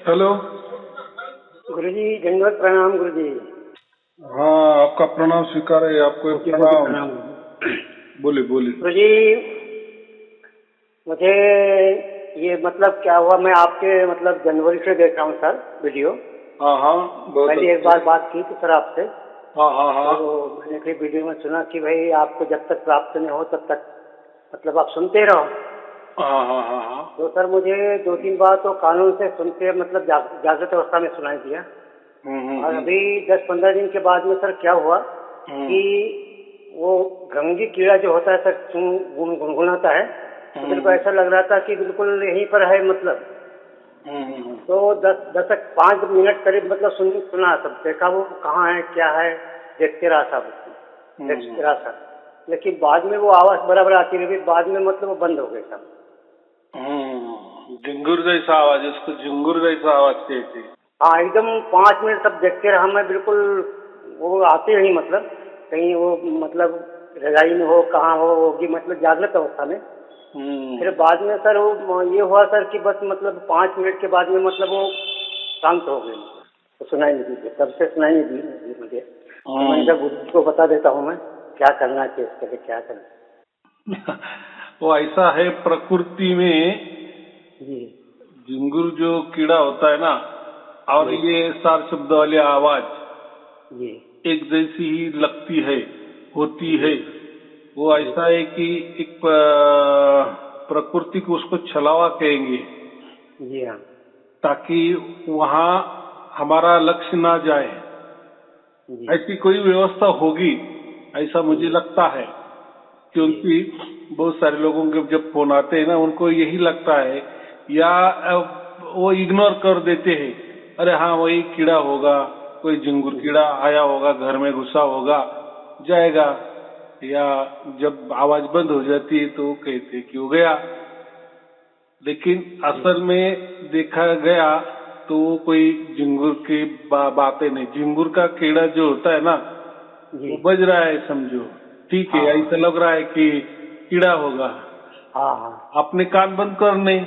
Hello. गुरु जी दंडवत प्रणाम गुरु जी। हाँ, आपका प्रणाम स्वीकार है। आपको कोटि कोटि प्रणाम। प्रणाम। बोलिए बोलिए। गुरु जी मुझे ये मतलब क्या हुआ, मैं आपके मतलब जनवरी से देख रहा हूँ सर वीडियो। हाँ हाँ, बहुत पहले एक अच्छे। बार बात की थी सर आपसे, हाँ हाँ हाँ। तो मैंने फिर वीडियो में सुना कि भाई आपको जब तक प्राप्त नहीं हो तब तक मतलब आप सुनते रहो। हाँ हाँ हाँ हाँ। तो सर मुझे 2-3 बार तो कानून से सुन के मतलब जागृत अवस्था में सुनाई दिया। और हम्म। अभी 10-15 दिन के बाद में सर क्या हुआ हम्म कि वो घंगी कीड़ा जो होता है सर गुनगुनाता है, तो हम्म मेरे को ऐसा लग रहा था कि बिल्कुल यहीं पर है मतलब। तो 5 मिनट करीब मतलब सुना तब देखा वो कहाँ है क्या है, देखते रहा सब उसको, देखते रहा सर। लेकिन बाद में वो आवाज बराबर आती रही, बाद में मतलब वो बंद हो गई सब। झिंगुर जैसा आवाज, उसको झिंगुर जैसा आवाज कहते हैं। हाँ एकदम 5 मिनट तब देखते रहा मैं बिल्कुल। वो आते नहीं मतलब कहीं वो मतलब रजाई में हो कहाँ हो होगी मतलब जागृत अवस्था में। फिर बाद में सर वो ये हुआ सर कि बस मतलब 5 मिनट के बाद में मतलब वो शांत हो गए, मतलब तो सुनाई नहीं दी, तब से सुनाई नहीं दी मुझे। तो मैंने कहा गुरु जी को बता देता हूँ मैं क्या करना चाहिए इसके लिए, क्या करना। वो ऐसा है प्रकृति में। जी झिंगुर जो कीड़ा होता है ना, और जी ये सार शब्द वाली आवाज जी एक जैसी ही लगती है, होती जी है। वो जी ऐसा है कि एक प्रकृति को उसको छलावा कहेंगे, जी हाँ ताकि वहाँ हमारा लक्ष्य ना जाए। जी ऐसी कोई व्यवस्था होगी, ऐसा मुझे जी लगता है। जी क्योंकि बहुत सारे लोगों के जब फोन आते हैं ना, उनको यही लगता है, या वो इग्नोर कर देते हैं। अरे हाँ, वही कीड़ा होगा, कोई झिंगुर जी कीड़ा आया होगा, घर में घुसा होगा, जाएगा। या जब आवाज बंद हो जाती है तो वो कहते हैं कि हो गया। लेकिन जी असल में देखा गया तो वो कोई झिंगुर की बातें नहीं। झिंगुर का कीड़ा जो होता है ना, जी वो बज रहा है समझो। ठीक है, हाँ हाँ ऐसा लग रहा है कि कीड़ा होगा। हाँ हाँ। आपने कान बंद करने,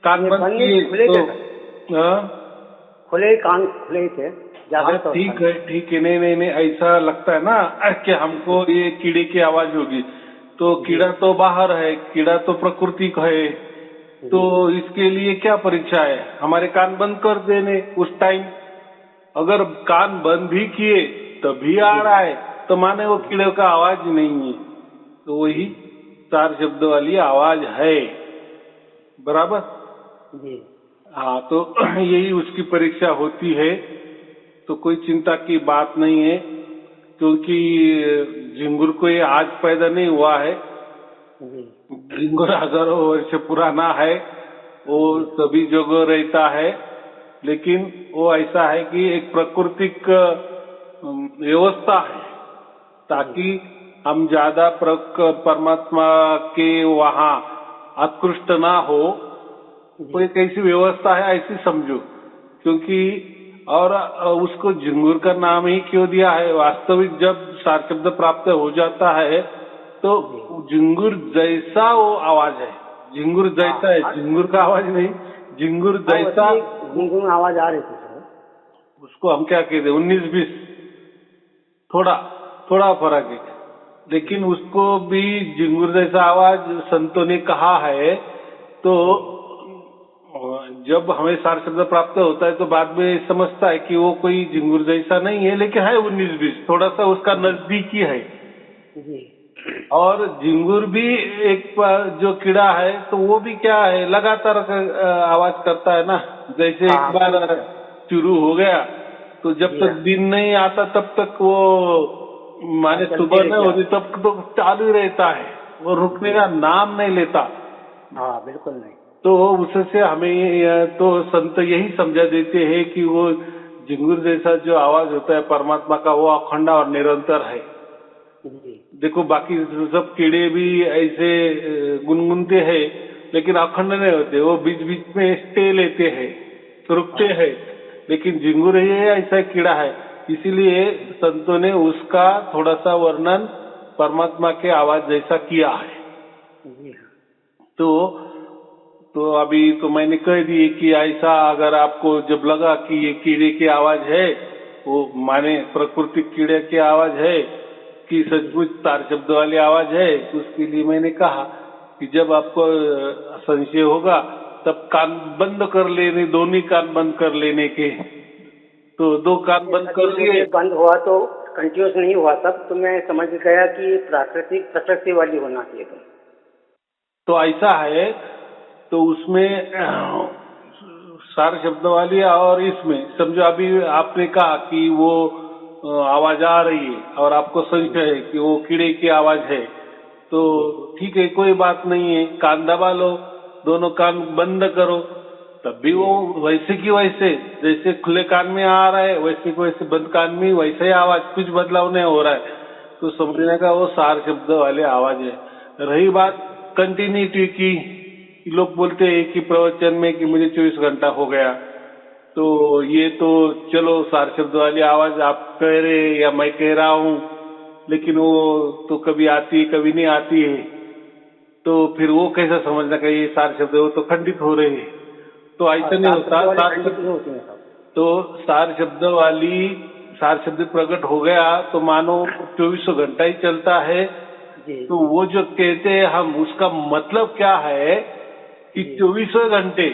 कान ये बंद बंद नहीं थे, किए खुले तो थे सर। हाँ। खुले ही कान खुले ही थे हाँ जागृत अवस्था ठीक में। है ठीक है, नहीं नहीं नहीं, ऐसा लगता है ना कि हमको ये कीड़े की आवाज होगी। तो जी कीड़ा तो बाहर है, कीड़ा तो प्रकृति का है। तो जी इसके लिए क्या परीक्षा है, हमारे कान बंद कर देने उस टाइम। अगर कान बंद भी किए तभी आ जी रहा है, तो माने वो जी कीड़े का आवाज नहीं है। तो जी वही चार शब्द वाली आवाज है, बराबर। जी हाँ, तो यही उसकी परीक्षा होती है। तो कोई चिंता की बात नहीं है, क्योंकि झिंगुर को ये आज पैदा नहीं हुआ है। जी झिंगुर हजारों वर्ष पुराना है, वो जी सभी जगह रहता है। लेकिन वो ऐसा है कि एक प्राकृतिक व्यवस्था है, जी ताकि हम ज्यादा परमात्मा के वहाँ उत्कृष्ट ना हो। जी कोई कैसी व्यवस्था है ऐसी समझो। क्योंकि और उसको झिंगुर का नाम ही क्यों दिया है, वास्तविक जब सार शब्द प्राप्त हो जाता है तो जी झिंगुर जैसा वो आवाज है। झिंगुर हाँ जैसा है, हाँ झिंगुर का आवाज नहीं, झिंगुर हाँ जैसा। वैसे गुनगुन आवाज आ रही थी सर। उसको हम क्या कहते हैं, 19-20, थोड़ा थोड़ा फर्क है। जी लेकिन उसको भी झिंगुर जैसा आवाज संतों ने कहा है। तो जी जब हमें सार शब्द प्राप्त होता है तो बाद में समझता है कि वो कोई झिंगुर जैसा नहीं है, लेकिन है 19-20, थोड़ा सा उसका जी नजदीकी है। जी और झिंगुर भी एक जो कीड़ा है, तो वो भी क्या है, लगातार आवाज करता है ना। जैसे हाँ एक हाँ बार कंटिन्यू करता है। शुरू हो गया तो जब जी तक हाँ दिन नहीं आता तब तक वो, हाँ माने चलती सुबह नहीं रहती होती आवाज। तब तो चालू ही रहता है, वो रुकने जी का नाम नहीं लेता। हाँ बिल्कुल नहीं। तो उससे हमें तो संत यही समझा देते हैं कि वो झिंगुर जैसा जो आवाज होता है परमात्मा का, वो अखंड और निरंतर है। जी देखो बाकी सब कीड़े भी ऐसे गुनगुनते हैं, लेकिन अखंड नहीं होते, वो बीच बीच में स्टे लेते हैं, रुकते हाँ हैं। लेकिन झिंगुर ये ऐसा कीड़ा है, इसीलिए संतों ने उसका थोड़ा सा वर्णन परमात्मा के आवाज जैसा किया है। जी हाँ तो तो अभी तो मैंने कह दिए कि ऐसा अगर आपको जब लगा कि ये कीड़े की आवाज है, वो माने प्राकृतिक कीड़े की आवाज है कि सचमुच तार शब्द वाली आवाज है, तो उसके लिए मैंने कहा कि जब आपको संशय होगा तब कान बंद कर लेने, दोनों कान बंद कर लेने के। तो दो कान बंद कर लिए। बंद हुआ तो कंटिन्यूस नहीं हुआ तब तो मैं समझ गया कि प्राकृतिक प्रकृति वाली होना चाहिए। तो ऐसा है, तो उसमें सार शब्द वाली और इसमें समझो अभी आपने कहा कि वो आवाज आ रही है और आपको संशय है कि वो कीड़े की आवाज है, तो ठीक है, कोई बात नहीं है, कान दबा लो, दोनों कान बंद करो, तब भी वो वैसे की वैसे, जैसे खुले कान में आ रहा है वैसे की वैसे बंद कान में वैसे ही आवाज, कुछ बदलाव नहीं हो रहा है, तो समझने का वो सार शब्द वाली आवाज है। रही बात कंटिन्यूटी की, लोग बोलते हैं कि प्रवचन में कि मुझे 24 घंटा हो गया, तो ये तो चलो सार शब्द वाली आवाज आप कह रहे या मैं कह रहा हूँ, लेकिन वो तो कभी आती है कभी नहीं आती है, तो फिर वो कैसा समझना का ये सार शब्द वो तो खंडित हो रहे हैं। तो ऐसा नहीं होता, तो सार शब्द प्रकट हो गया तो मानो 24 घंटा ही चलता है। तो वो जो कहते हैं हम, उसका मतलब क्या है कि 24 घंटे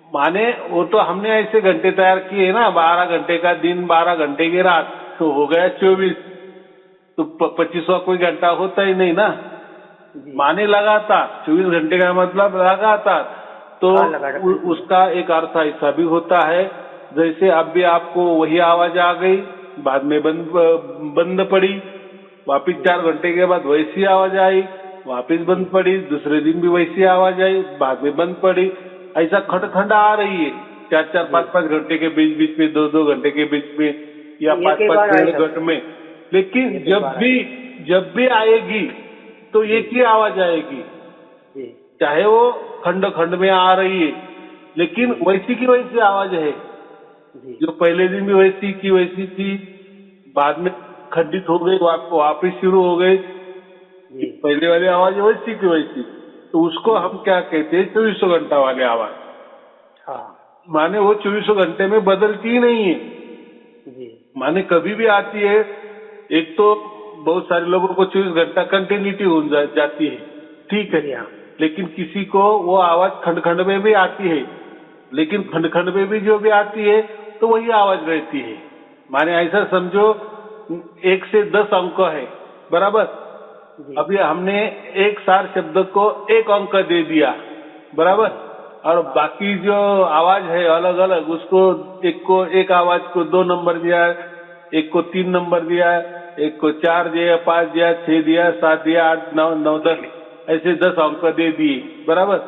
माने वो तो हमने ऐसे घंटे तैयार किए ना, 12 घंटे का दिन 12 घंटे की रात, तो हो गया 24, तो 25वां कोई घंटा होता ही नहीं ना, माने लगातार 24 घंटे का मतलब लगातार। तो उसका एक अर्थ ऐसा भी होता है, जैसे अब भी आपको वही आवाज आ गई, बाद में बंद पड़ी, वापिस 4 घंटे के बाद वैसी आवाज आई, वापिस बंद पड़ी, दूसरे दिन भी वैसी आवाज आई, बाद में बंद पड़ी, ऐसा खंड आ रही है, 4-4, 5-5 घंटे के बीच बीच में, 2-2 घंटे के बीच में, या 5-5 घंटे में। लेकिन जब भी आएगी तो एक ही आवाज आएगी, चाहे वो खंड खंड में आ रही है, लेकिन वैसी की वैसी आवाज है, जो पहले दिन भी वैसी की वैसी थी, बाद में खंडित हो गई, वापिस शुरू हो गई, पहले वाली आवाज वैसी की वैसी, तो उसको हम क्या कहते हैं, 24 घंटा वाली आवाज। माने वो 24 घंटे में बदलती ही नहीं है, माने कभी भी आती है। एक तो बहुत सारे लोगों को 24 घंटा कंटिन्यूटी हो जाती है, ठीक है, लेकिन किसी को वो आवाज खंड खंड में भी आती है, लेकिन खंड खंड में भी जो भी आती है तो वही आवाज रहती है। माने ऐसा समझो 1 से 10 अंक है, बराबर। अभी हमने एक सार शब्द को 1 अंक दे दिया, बराबर, और बाकी जो आवाज है अलग अलग, उसको एक आवाज को 2 नंबर दिया, एक को 3 नंबर दिया, एक को 4 दिया, 5 दिया, 6 दिया, 7 दिया, 8, 9, 10, ऐसे 10 अंक दे दिए, बराबर।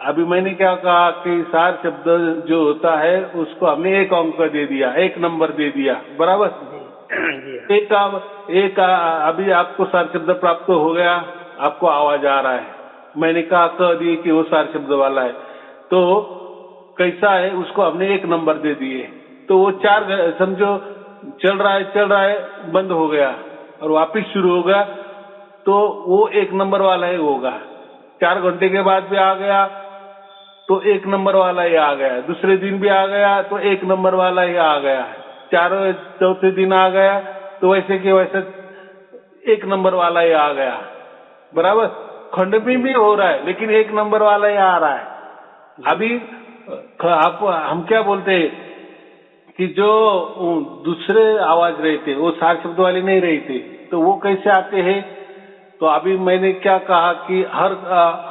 अभी मैंने क्या कहा कि सार शब्द जो होता है उसको हमने 1 अंक दे दिया, 1 नंबर दे दिया, बराबर। एक अभी आपको सार शब्द प्राप्त हो गया, आपको आवाज आ रहा है, मैंने कह दिए कि वो सार शब्द वाला है, तो कैसा है, उसको हमने 1 नंबर दे दिए, तो वो 4 समझो चल रहा है, बंद हो गया और वापिस शुरू हो गया, तो वो 1 नंबर वाला ही होगा। 4 घंटे के बाद भी आ गया तो 1 नंबर वाला ही आ गया, दूसरे दिन भी आ गया तो 1 नंबर वाला ही आ गया, चौथे दिन आ गया तो वैसे के वैसे 1 नंबर वाला ही आ गया, बराबर। खंड में भी हो रहा है लेकिन 1 नंबर वाला ही आ रहा है। अभी हम क्या बोलते हैं कि जो दूसरे आवाज रहते वो सार शब्द वाले नहीं रहते, तो वो कैसे आते हैं। तो अभी मैंने क्या कहा कि हर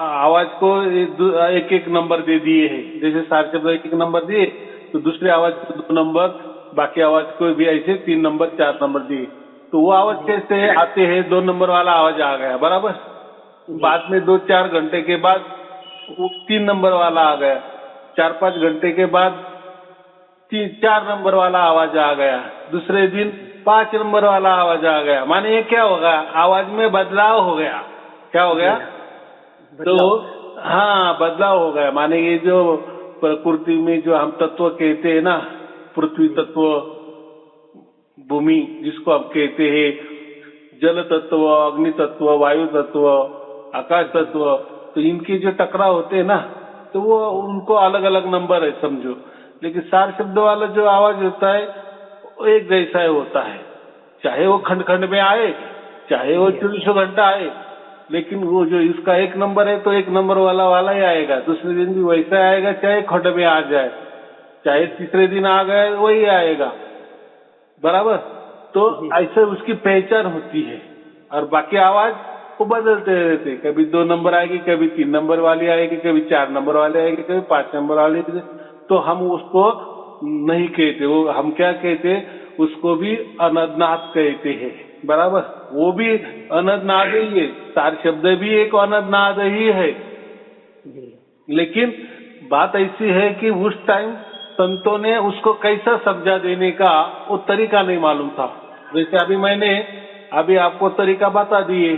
आवाज को 1-1 नंबर दे दिए हैं, जैसे सार शब्द 1-1 नंबर दिए, तो दूसरे आवाज को 2 नंबर, बाकी आवाज को भी ऐसे 3 नंबर 4 नंबर दिए, तो वो आवाज कैसे आते हैं, 2 नंबर वाला आवाज आ गया, बराबर। बाद में 2-4 घंटे के बाद वो 3 नंबर वाला आ गया, 4-5 घंटे के बाद 4 नंबर वाला आवाज आ गया, दूसरे दिन 5 नंबर वाला आवाज आ गया। माने ये क्या होगा, आवाज में बदलाव हो गया। क्या हो गया, तो हाँ बदलाव हो गया। माने ये जो प्रकृति में जो हम तत्व कहते हैं ना, पृथ्वी तत्व, भूमि जिसको हम कहते हैं, जल तत्व, अग्नि तत्व, वायु तत्व, आकाश तत्व, तो इनके जो टकराव होते हैं ना, तो वो उनको अलग अलग नंबर है समझो। लेकिन सार शब्द वाला जो आवाज होता है वो एक जैसा ही होता है, चाहे वो खंड खंड में आए, चाहे वो 24 घंटा आए। लेकिन वो जो इसका एक नंबर है तो एक नंबर वाला ही आएगा, दूसरे दिन भी वैसा आएगा, चाहे खंड में आ जाए, चाहे तीसरे दिन आ गए वही आएगा, बराबर। तो ऐसे उसकी पहचान होती है। और बाकी आवाज वो बदलते रहते, कभी 2 नंबर आएगी, कभी 3 नंबर वाली आएगी, कभी 4 नंबर वाली आएगी, कभी 5 नंबर वाली आएगी। तो हम उसको नहीं कहते, वो हम क्या कहते, उसको भी अनदनाद कहते हैं, बराबर। वो भी अनदनाद ही है, सार शब्द भी एक अनदनाद ही है। लेकिन बात ऐसी है कि उस टाइम संतों ने उसको कैसा समझा देने का वो तरीका नहीं मालूम था। जैसे अभी आपको तरीका बता दिए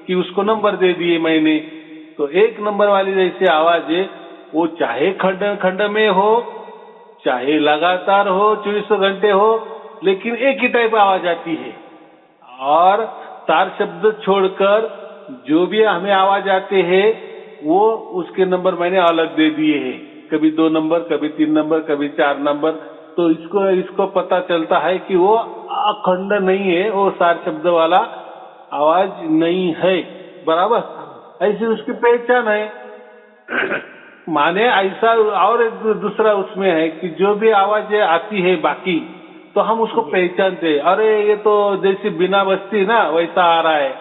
कि उसको नंबर दे दिए मैंने। तो एक नंबर वाली जैसी आवाज है, वो चाहे खंड खंड में हो, चाहे लगातार हो, 24 घंटे हो, लेकिन एक ही टाइप आवाज आती है। और तार शब्द छोड़कर जो भी हमें आवाज आते हैं वो उसके नंबर मैंने अलग दे दिए हैं, कभी 2 नंबर, कभी 3 नंबर, कभी 4 नंबर। तो इसको पता चलता है कि वो अखंड नहीं है, वो सार शब्द वाला आवाज नहीं है, बराबर। ऐसी उसकी पहचान है। माने ऐसा और एक दूसरा उसमें है कि जो भी आवाज आती है बाकी, तो हम उसको पहचानते, अरे ये तो जैसे बिना बस्ती ना वैसा आ रहा है,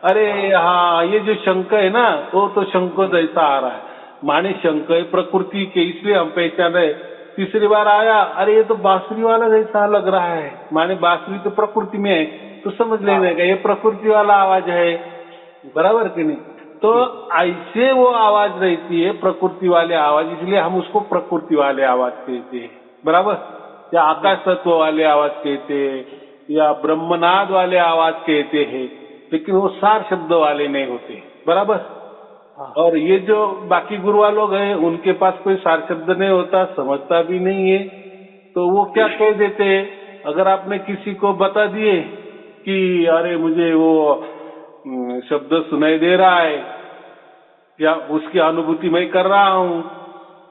अरे हाँ ये जो शंख है ना वो तो शंख जैसा आ रहा है, माने शंख है प्रकृति के, इसलिए हम पहचान रहे। तीसरी बार आया, अरे ये तो बांसुरी वाला जैसा लग रहा है, माने बांसुरी तो प्रकृति में है, तो समझ लेने का ये प्रकृति वाला आवाज है, बराबर कि नहीं। तो ऐसे वो आवाज रहती है प्रकृति वाले आवाज, इसलिए हम उसको प्रकृति वाले आवाज कहते हैं, बराबर। या आकाश तत्व वाले आवाज कहते हैं, या ब्रह्मनाद वाले आवाज कहते हैं, लेकिन वो सार शब्द वाले नहीं होते, बराबर। और ये जो बाकी गुरुआ लोग हैं उनके पास कोई सार शब्द नहीं होता, समझता भी नहीं है, तो वो क्या कह देते हैं, अगर आपने किसी को बता दिए कि अरे मुझे वो शब्द सुनाई दे रहा है या उसकी अनुभूति मैं कर रहा हूँ,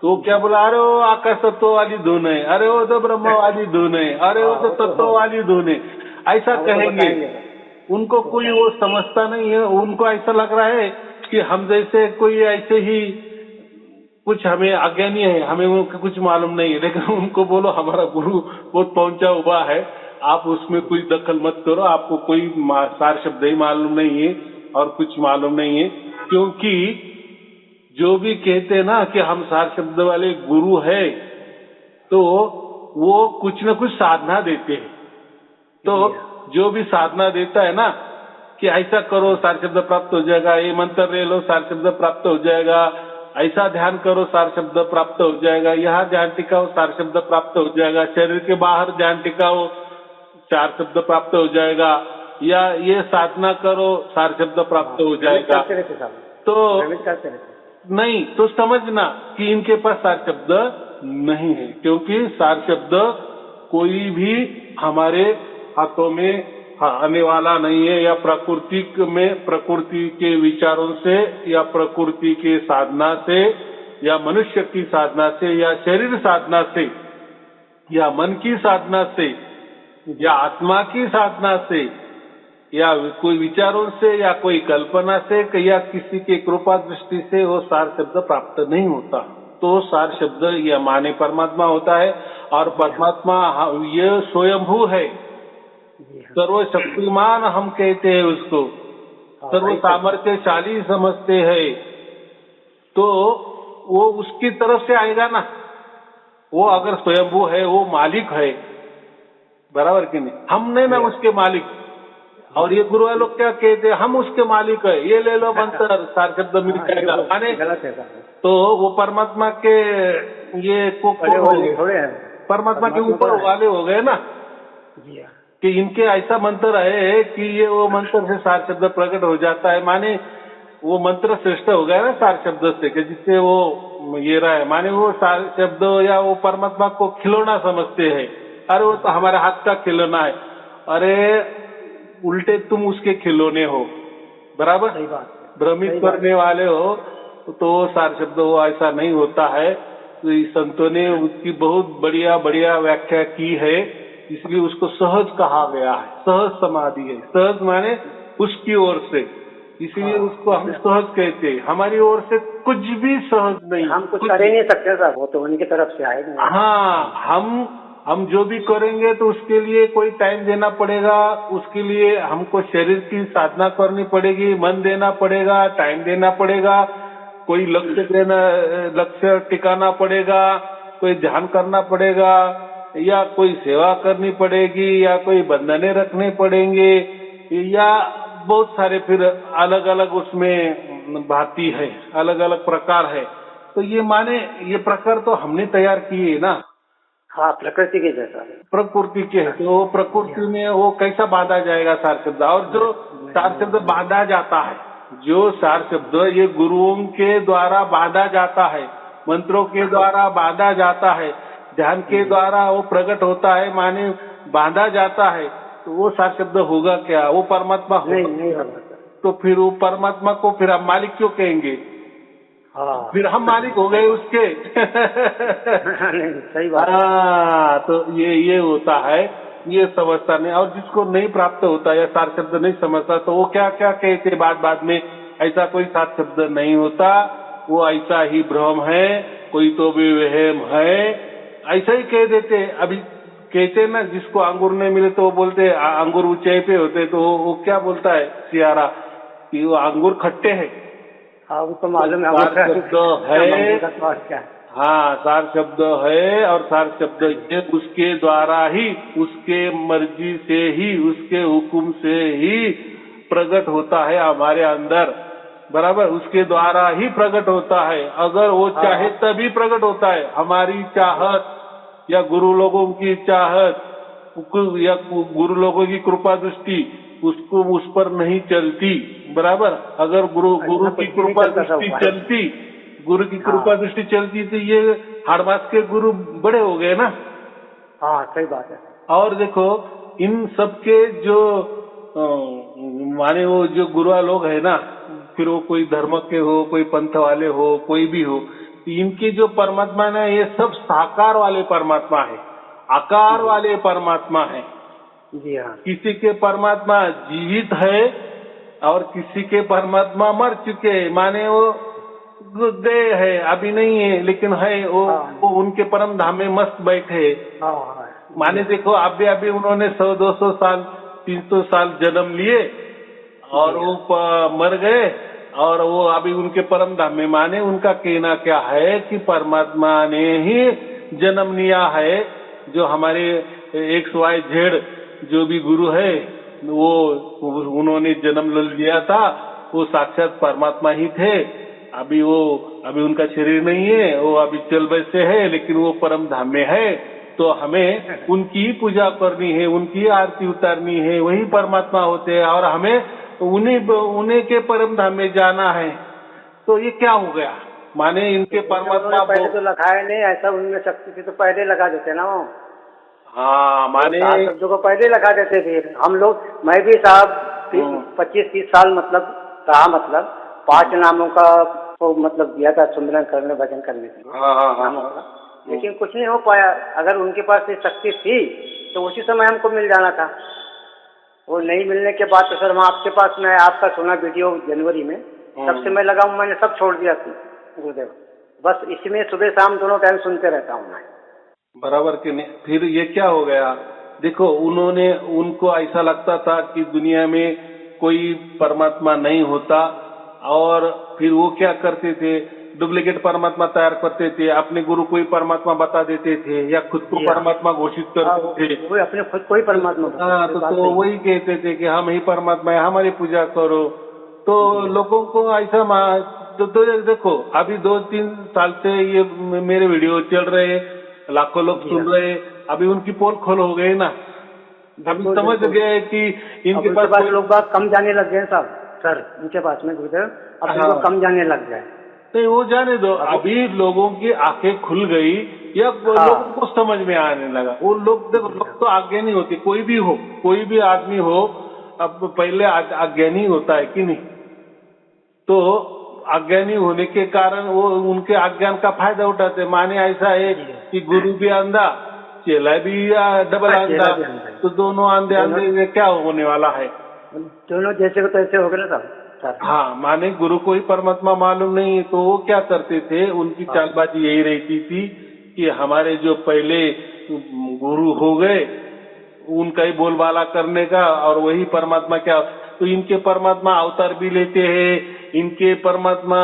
तो क्या बोला, अरे वो आकाश तत्व वाली धुन है, अरे वो तो ब्रह्म वाली धुन है, अरे वो तो तत्व वाली धुन है, ऐसा कहेंगे। उनको कोई वो समझता नहीं है, उनको ऐसा लग रहा है कि हम जैसे कोई ऐसे ही कुछ हमें अज्ञानी है, हमें उनको कुछ मालूम नहीं है। लेकिन उनको बोलो हमारा गुरु बहुत पहुंचा हुआ है, आप उसमें कोई दखल मत करो, आपको कोई सार शब्द ही मालूम नहीं है और कुछ मालूम नहीं है। क्योंकि जो भी कहते हैं ना कि हम सार शब्द वाले गुरु है, तो वो कुछ न कुछ साधना देते हैं। तो जो भी साधना देता है ना कि ऐसा करो सार शब्द प्राप्त हो जाएगा, ये मंत्र ले लो सार शब्द प्राप्त हो जाएगा, ऐसा ध्यान करो सार शब्द प्राप्त हो जाएगा, यहाँ ध्यान टिकाओ सार शब्द प्राप्त हो जाएगा, शरीर के बाहर ध्यान टिकाओ सार शब्द प्राप्त हो जाएगा, या ये साधना करो सार शब्द प्राप्त हो जाएगा। तो नहीं, तो समझना कि इनके पास सार शब्द नहीं है, क्योंकि सार शब्द कोई भी हमारे हाथों में आने वाला नहीं है, या प्रकृति में प्रकृति के विचारों से, या प्रकृति के साधना से, या मनुष्य की साधना से, या शरीर साधना से, या मन की साधना से, या आत्मा की साधना से, या कोई विचारों से, या कोई कल्पना से, या किसी के कृपा दृष्टि से वो सार शब्द प्राप्त नहीं होता। तो सार शब्द यह माने परमात्मा होता है, और परमात्मा ये स्वयंभू है, सर्वशक्तिमान हम कहते हैं उसको, सर्व सामर्थ्यशाली समझते हैं। तो वो उसकी तरफ से आएगा ना, वो अगर स्वयंभू है, वो मालिक है, बराबर कि नहीं, हम नहीं ना उसके मालिक। और ये गुरु लोग क्या कहते हैं, हम उसके मालिक है, ये ले लो मंत्र सार शब्द मिल जाएगा, माने तो वो परमात्मा के ये को परमात्मा के ऊपर वाले हो गए ना, कि इनके ऐसा मंत्र है कि ये वो मंत्र से सार शब्द प्रकट हो जाता है, माने वो मंत्र श्रेष्ठ हो गया ना सार शब्द से, कि जिससे वो ये रहा है, माने वो सार शब्द या वो परमात्मा को खिलौना समझते हैं, अरे वो तो हमारे हाथ का खिलौना है, अरे उल्टे तुम उसके खिलौने हो, बराबर, भ्रमित करने वाले हो। तो सार शब्द वो ऐसा नहीं होता है। तो इस संतों ने उसकी बहुत बढ़िया बढ़िया व्याख्या की है, इसलिए उसको सहज कहा गया है। सहज समाधि है, सहज माने उसकी ओर से, इसीलिए उसको हम सहज कहते हैं। हमारी ओर से कुछ भी सहज नहीं, हम कुछ कर ही नहीं सकते साहब, वो तो उनकी तरफ से आएगा। हाँ, हम जो भी करेंगे तो उसके लिए कोई टाइम देना पड़ेगा, उसके लिए हमको शरीर की साधना करनी पड़ेगी, मन देना पड़ेगा, टाइम देना पड़ेगा, कोई लक्ष्य टिकाना पड़ेगा, कोई ध्यान करना पड़ेगा, या कोई सेवा करनी पड़ेगी, या कोई बंधने रखने पड़ेंगे, या बहुत सारे फिर अलग अलग उसमें भांति है, अलग अलग प्रकार है। तो ये माने ये प्रकार तो हमने तैयार किए ना। हाँ, प्रकृति के जैसा प्रकृति के है, तो प्रकृति में वो कैसा बांधा जाएगा सार शब्द? और जो सार शब्द बांधा जाता है, जो सार शब्द ये गुरुओं के द्वारा बांधा जाता है, मंत्रों के द्वारा बांधा जाता है, ध्यान के द्वारा वो प्रकट होता है, माने बांधा जाता है, तो वो सार शब्द होगा क्या? वो परमात्मा होगा? नहीं होगा। तो फिर वो परमात्मा को फिर हम मालिक क्यों कहेंगे? हाँ, फिर हम मालिक हो गए उसके। नहीं, सही बात। हाँ, तो ये होता है, ये समझता नहीं। और जिसको नहीं प्राप्त होता या सार शब्द नहीं समझता, तो वो क्या क्या कहते बाद में, ऐसा कोई सार शब्द नहीं होता, वो ऐसा ही भ्रम है, कोई तो भी वहम है, ऐसा ही कह देते। अभी कहते ना, जिसको अंगूर नहीं मिले तो वो बोलते अंगूर ऊंचाई पे होते, तो वो क्या बोलता है सियारा कि वो अंगूर खट्टे हैं। हाँ, वो तो मालूम है। सार शब्द है, हाँ, सार शब्द है, और सार शब्द ये उसके द्वारा ही, उसके मर्जी से ही, उसके हुक्म से ही प्रकट होता है हमारे अंदर, बराबर, उसके द्वारा ही प्रकट होता है। अगर वो चाहे तभी प्रकट होता है। हमारी चाहत या गुरु लोगों की चाहत या गुरु लोगों की कृपा दृष्टि उसको उस पर नहीं चलती, बराबर। अगर गुरु की कृपा दृष्टि चलती, गुरु की कृपा दृष्टि चलती, तो ये हाड़मास के गुरु बड़े हो गए ना। हाँ, सही बात है। और देखो, इन सबके जो माने वो जो गुरुआ लोग है ना, फिर वो कोई धर्म के हो, कोई पंथ वाले हो, कोई भी हो, इनके जो परमात्मा ना, ये सब साकार वाले परमात्मा है, आकार वाले परमात्मा है। जी हाँ। किसी के परमात्मा जीवित है और किसी के परमात्मा मर चुके, माने वो गए है, अभी नहीं है, लेकिन है वो उनके परम धाम में मस्त बैठे। माने देखो, अभी उन्होंने 100-200 साल 300 साल जन्म लिए और वो मर गए, और वो अभी उनके परम धाम में। माने उनका कहना क्या है कि परमात्मा ने ही जन्म लिया है। जो हमारे XYZ जो भी गुरु है, वो उन्होंने जन्म लिया था, वो साक्षात परमात्मा ही थे। अभी उनका शरीर नहीं है, वो अभी चल बसे है, लेकिन वो परम धाम में है। तो हमें उनकी पूजा करनी है, उनकी आरती उतारनी है, वही परमात्मा होते हैं, और हमें उन्हीं के परम धाम में जाना है। तो ये क्या हो गया? माने इनके परमात्मा पहले तो लगाया नहीं, ऐसा उनमें शक्ति थी तो पहले लगा देते ना वो। हाँ, माने शब्दों को पहले लगा देते थे हम लोग। मैं भी साहब 25-30 साल मतलब रहा, मतलब 5 नामों का तो मतलब दिया था सुमिरन करने, भजन करने के लिए। हाँ। लेकिन कुछ नहीं हो पाया। अगर उनके पास ये शक्ति थी तो उसी समय हमको मिल जाना था। वो नहीं मिलने के बाद तो सर मैं आपके पास, मैं आपका सुना वीडियो जनवरी में, तब से मैं लगा हूँ, मैंने सब छोड़ दिया गुरुदेव। बस इसमें सुबह शाम दोनों टाइम सुनते रहता हूँ मैं। बराबर कि नहीं? फिर ये क्या हो गया? देखो, उनको ऐसा लगता था कि दुनिया में कोई परमात्मा नहीं होता, और फिर वो क्या करते थे, डुप्लीकेट परमात्मा तैयार करते थे, अपने गुरु को ही परमात्मा बता देते थे, या खुद को परमात्मा घोषित करते थे। वो अपने खुद को ही परमात्मा। हाँ, तो वही कहते थे कि हम ही परमात्मा है, हमारी पूजा करो। तो लोगों को ऐसा तो देखो, अभी 2-3 साल से ये मेरे वीडियो चल रहे, लाखों लोग सुन रहे, अभी उनकी पोल खोल हो गई ना। अभी समझ गए कि इनके पास लोग बात कम जाने लग गए साहब। सर उनके पास में गुरुदेव अब इनको कम जाने लग गए। नहीं, वो जाने दो, अभी लोगों की आंखें खुल गई, या लोगों को समझ में आने लगा। वो लोग देखो, लोग तो आज्ञा नहीं होती, कोई भी हो, कोई भी आदमी हो, अब पहले आज्ञा नहीं होता है कि नहीं? तो अज्ञानी होने के कारण वो उनके अज्ञान का फायदा उठाते। माने ऐसा है कि गुरु भी अंधा, चेला भी डबल अंधा, तो दोनों अंधे अंधे क्या होने वाला है? दोनों जैसे को तैसे हो गए ना सर। हाँ, माने गुरु को ही परमात्मा मालूम नहीं है, तो वो क्या करते थे, उनकी चालबाजी यही रहती थी कि हमारे जो पहले गुरु हो गए उनका ही बोलबाला करने का, और वही परमात्मा क्या, तो इनके परमात्मा अवतार भी लेते हैं, इनके परमात्मा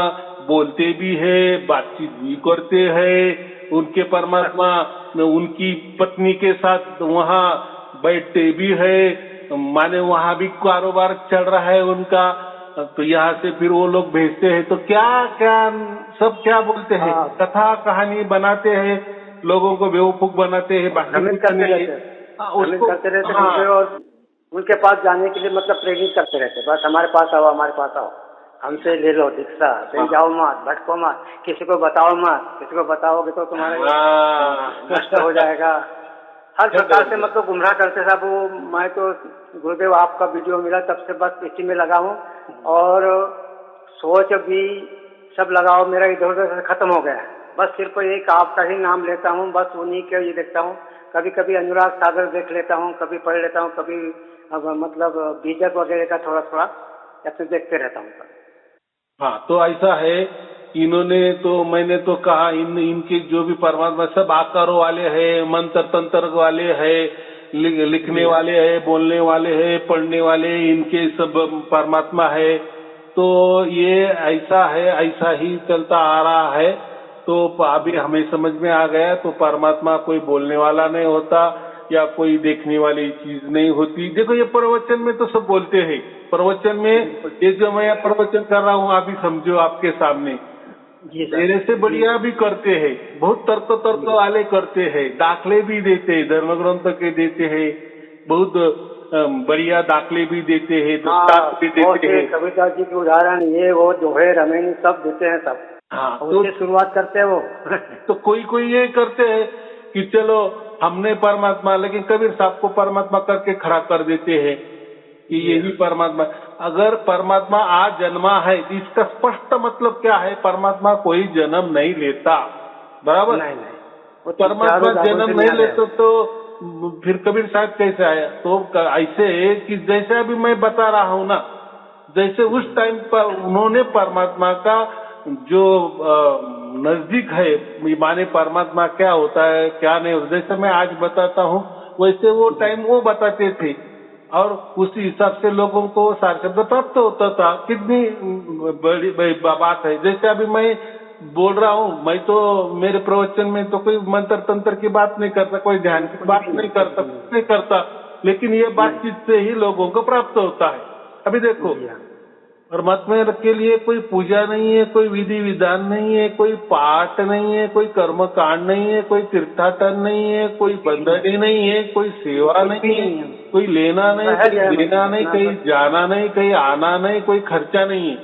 बोलते भी है, बातचीत भी करते हैं, उनके परमात्मा उनकी पत्नी के साथ वहाँ बैठते भी है, माने वहाँ भी कारोबार चल रहा है उनका, तो यहाँ से फिर वो लोग भेजते हैं, तो क्या क्या सब क्या बोलते हैं, कथा कहानी बनाते हैं, लोगों को बेवकूफ बनाते हैं, भ्रमित करते रहते और उनके पास जाने के लिए मतलब प्रेरित करते रहते, बस हमारे पास आओ, हमारे पास आओ, हमसे ले लो दीक्षा, कहीं जाओ मत, भटको मत, किसी को बताओ मत, किसी को बताओगे तो तुम्हारा नष्ट हो जाएगा। हर प्रकार से मतलब गुमराह करते साहब। वो मैं तो गुरुदेव आपका वीडियो मिला तब से बस इसी में लगा हूँ, और सोच भी सब लगाओ मेरा इधर उधर से खत्म हो गया। बस सिर्फ एक आपका ही नाम लेता हूँ, बस उन्हीं के ये देखता हूँ। कभी कभी अनुराग सागर देख लेता हूँ, कभी पढ़ लेता हूँ, कभी मतलब बीजक वगैरह का थोड़ा थोड़ा अपने देखते रहता हूँ। हाँ, तो ऐसा है, इन्होंने तो मैंने तो कहा इनके जो भी परमात्मा सब आकारों वाले हैं, मंत्र तंत्र वाले हैं, लिखने वाले हैं, बोलने वाले हैं, पढ़ने वाले, इनके सब परमात्मा है। तो ये ऐसा है, ऐसा ही चलता आ रहा है। तो अभी हमें समझ में आ गया, तो परमात्मा कोई बोलने वाला नहीं होता या कोई देखने वाली चीज नहीं होती। देखो ये प्रवचन में तो सब बोलते हैं, प्रवचन में ये जो मैं प्रवचन कर रहा हूँ अभी समझो आपके सामने, मेरे से बढ़िया भी करते हैं, बहुत तर्क वाले करते हैं, दाखले भी देते हैं, धर्म ग्रंथ के देते हैं, बहुत बढ़िया दाखले भी देते हैं, भी देते हैं, कविता जी के उदाहरण ये वो दोहे रमेनी सब देते हैं सब। हाँ, तो शुरुआत करते हैं वो तो कोई कोई ये करते हैं कि चलो हमने परमात्मा, लेकिन कबीर साहब को परमात्मा करके खड़ा कर देते हैं कि यही परमात्मा। अगर परमात्मा आज जन्मा है, इसका स्पष्ट मतलब क्या है, परमात्मा कोई जन्म नहीं लेता, बराबर? नहीं। परमात्मा जन्म नहीं लेता तो फिर कबीर साहब कैसे आया? तो ऐसे कि जैसे अभी मैं बता रहा हूँ ना, जैसे उस टाइम पर उन्होंने परमात्मा का जो नजदीक है, माने परमात्मा क्या होता है क्या नहीं होता, जैसे मैं आज बताता हूँ वैसे वो टाइम वो बताते थे, और उसी हिसाब से लोगों को सार शब्द प्राप्त होता था। कितनी बड़ी बात है। जैसे अभी मैं बोल रहा हूँ, मैं तो मेरे प्रवचन में तो कोई मंत्र तंत्र की बात नहीं करता, कोई ध्यान की बात नहीं करता, लेकिन ये बातचीत से ही लोगों को प्राप्त होता है। अभी देखो, परमात्मा के लिए कोई पूजा नहीं है, कोई विधि विधान नहीं है, कोई पाठ नहीं है, कोई कर्म कांड नहीं है, कोई तीर्थाटन नहीं है, कोई बंधनी नहीं है, कोई सेवा नहीं है, कोई लेना नहीं, कोई देना नहीं, कहीं जाना नहीं, कहीं आना नहीं, कोई खर्चा नहीं है।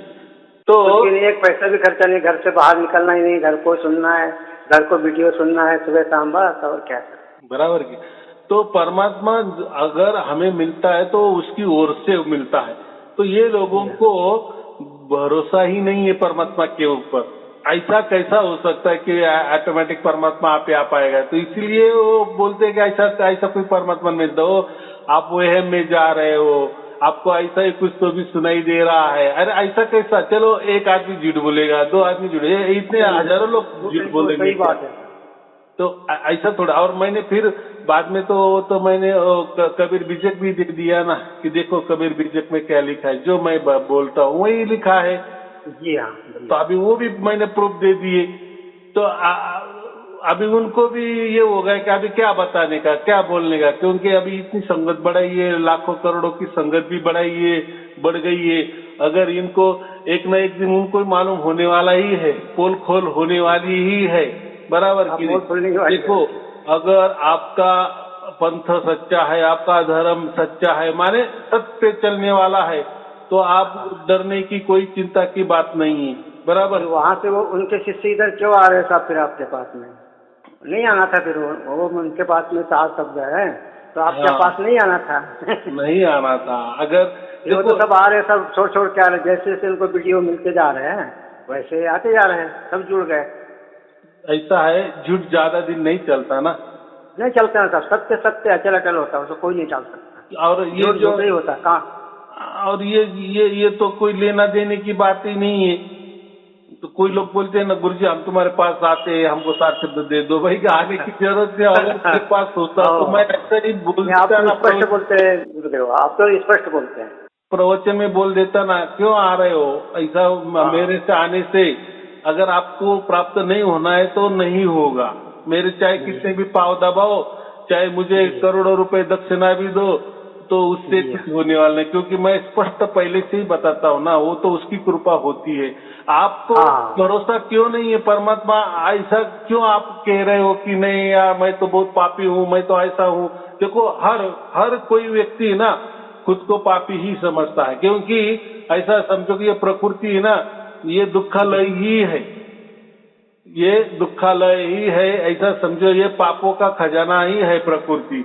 तो एक पैसा भी खर्चा नहीं, घर से बाहर निकलना ही नहीं, घर को सुनना है, घर को वीडियो सुनना है सुबह शाम, बस और क्या। बराबर की। तो परमात्मा अगर हमें मिलता है तो उसकी ओर से मिलता है। तो ये लोगों को भरोसा ही नहीं है परमात्मा के ऊपर। ऐसा कैसा हो सकता है कि ऑटोमेटिक परमात्मा आप पे आ पाएगा? तो इसीलिए वो बोलते हैं कि ऐसा कोई परमात्मा मिलता हो, आप वहम में जा रहे हो, आपको ऐसा ही कुछ तो भी सुनाई दे रहा है। अरे ऐसा कैसा? चलो एक आदमी झूठ बोलेगा, दो आदमी झूठ, इतने हजारों लोग झूठ बोलेंगे। सही बात है। तो ऐसा थोड़ा। और मैंने फिर बाद में तो मैंने कबीर बीजक भी दे दिया ना, कि देखो कबीर बीजक में क्या लिखा है, जो मैं बोलता हूँ वही लिखा है। जी हाँ। तो अभी वो भी मैंने प्रूफ दे दिए। तो अभी उनको भी ये हो गया कि अभी क्या बताने का, क्या बोलने का, क्योंकि अभी इतनी संगत बढ़ाई है, लाखों करोड़ों की संगत भी बढ़ गई है। अगर इनको एक न एक दिन उनको मालूम होने वाला ही है, पोल खोल होने वाली ही है, बराबर की। देखो, अगर आपका पंथ सच्चा है, आपका धर्म सच्चा है, माने सत्य चलने वाला है, तो आप डरने की कोई चिंता की बात नहीं है, बराबर। वहाँ से वो उनके शिष्य इधर क्यों आ रहे साहब फिर आपके पास में? नहीं आना था फिर वो उनके पास में 4 शब्द है, तो आपके पास नहीं आना था। नहीं आना था। अगर वो तो सब आ रहे, सब छोड़ के आ रहे, जैसे जैसे उनको वीडियो मिलते जा रहे हैं वैसे आते जा रहे हैं, सब जुड़ गए। ऐसा है, झूठ ज्यादा दिन नहीं चलता ना। नहीं चलते हैं साहब, सत्य सत्य अचल अटल होता है, उसको कोई नहीं टाल सकता। और ये झूठ जो झूठ ही होता है कहाँ। और ये तो कोई लेना देने की बात ही नहीं है। तो कोई लोग बोलते हैं ना, गुरुजी हम तुम्हारे पास आते हैं, हमको 7 शब्द दे दो। भाई आने की जरूरत है, अगर मेरे पास होता तो मैं ऐसा ही बोल नहीं, आप देता तो ना। स्पष्ट बोलते हैं गुरुदेव, आप तो स्पष्ट बोलते हैं। प्रवचन में बोल देता ना, क्यों आ रहे हो ऐसा। मेरे से आने से अगर आपको प्राप्त नहीं होना है तो नहीं होगा। मेरे चाहे कितने भी पाव दबाओ, चाहे मुझे करोड़ों रुपए दक्षिणा भी दो, तो उससे कुछ होने वाला नहीं, क्योंकि मैं स्पष्ट पहले से ही बताता हूँ ना, वो तो उसकी कृपा होती है। आपको भरोसा क्यों नहीं है परमात्मा, ऐसा क्यों आप कह रहे हो कि नहीं यार मैं तो बहुत पापी हूँ, मैं तो ऐसा हूँ। देखो हर कोई व्यक्ति ना खुद को पापी ही समझता है, क्योंकि ऐसा समझो कि ये प्रकृति है ना, ये दुखालय ही है, ये दुखालय ही है। ऐसा समझो, ये पापों का खजाना ही है प्रकृति।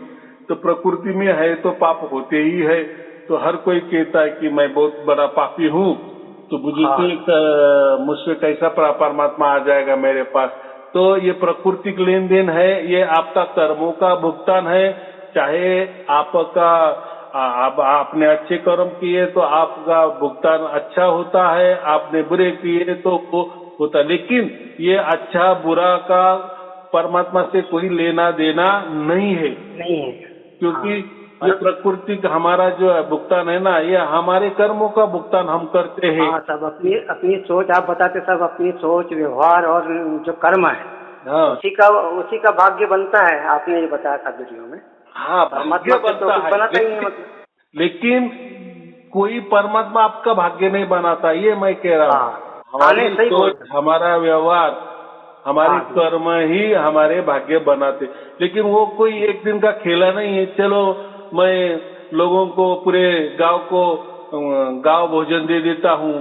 तो प्रकृति में है तो पाप होते ही है। तो हर कोई कहता है कि मैं बहुत बड़ा पापी हूँ, तो मुझसे कैसा परमात्मा आ जाएगा मेरे पास। तो ये प्राकृतिक लेन देन है, ये आपका कर्मों का भुगतान है। चाहे आपका आपने अच्छे कर्म किए तो आपका भुगतान अच्छा होता है, आपने बुरे किए तो वो होता। लेकिन ये अच्छा बुरा का परमात्मा से कोई लेना देना नहीं है, नहीं है, क्योंकि ये प्रकृति का हमारा जो है भुगतान है ना, ये हमारे कर्मों का भुगतान हम करते हैं। हाँ, सब अपनी अपनी सोच, आप बताते सब अपनी सोच व्यवहार और जो कर्म है, हाँ उसी का भाग्य बनता है। आपने ये बताया था वीडियो में। हाँ, परमात्मा भाग्य से तो कुछ बनता बनाता है, ही नहीं मतलब। लेकिन कोई परमात्मा आपका भाग्य नहीं बनाता, ये मैं कह रहा हूँ। हमारी सही बोल सोच, हमारा व्यवहार, हमारी कर्म ही हमारे भाग्य बनाते। लेकिन वो कोई एक दिन का खेला नहीं है। चलो मैं लोगों को, पूरे गांव को गांव भोजन दे देता हूँ,